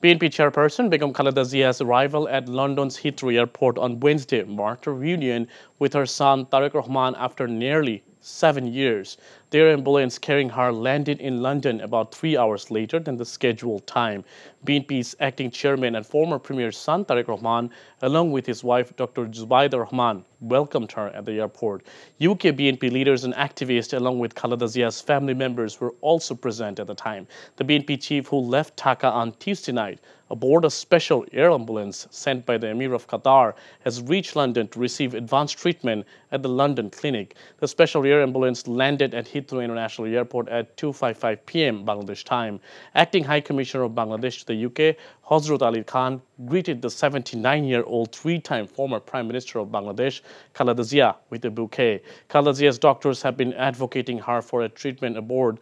BNP chairperson Begum Khaleda Zia's arrival at London's Heathrow Airport on Wednesday marked a reunion with her son Tariq Rahman after nearly 7 years. Their ambulance carrying her landed in London about 3 hours later than the scheduled time. BNP's acting chairman and former Premier's son Tariq Rahman, along with his wife Dr. Zubaida Rahman, welcomed her at the airport. UK BNP leaders and activists, along with Khaleda Zia's family members, were also present at the time. The BNP chief, who left Dhaka on Tuesday night aboard a special air ambulance sent by the Emir of Qatar, has reached London to receive advanced treatment at the London clinic. The special air ambulance landed at Heathrow International Airport at 2:55 p.m. Bangladesh time. Acting High Commissioner of Bangladesh to the UK, Hazrat Ali Khan, greeted the 79-year-old three-time former Prime Minister of Bangladesh, Khaleda Zia, with a bouquet. Khaleda Zia's doctors have been advocating her for a treatment aboard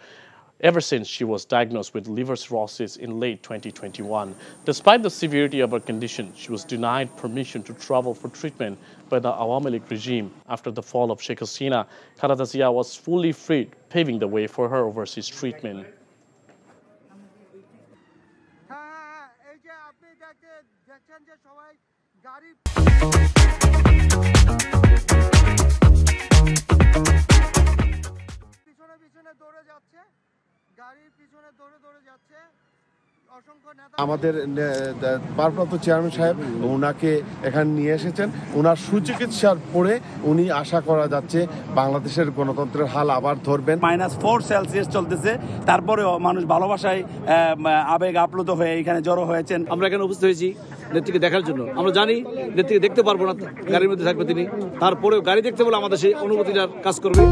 ever since she was diagnosed with liver cirrhosis in late 2021. Despite the severity of her condition, she was denied permission to travel for treatment by the Awami League regime. After the fall of Sheikh Hasina, Khaleda Zia was fully freed, paving the way for her overseas treatment. আমাদের ভারপ্রাপ্ত chairman সাহেব ওনাকে এখানে নিয়ে এসেছেন। ওনার সুচিকিৎসার পরে উনি আশা করা যাচ্ছে বাংলাদেশের গণতন্ত্রের হাল আবার ধরবেন। -4 সেলসিয়াস চলতেছে, তারপরেও মানুষ ভালোবাসায় আবেগ আপ্লুত হয়ে এখানে জড়ো হয়েছেন। আমরা এখানে উপস্থিত হয়েছি নেত্রীকে দেখার জন্য। আমরা জানি নেত্রীকে দেখতে পারবো না, গাড়ির মধ্যে থাকবে তিনি, তারপরেও গাড়ি দেখতে বলে আমাদের সেই অনুভূতিটার কাজ করবে।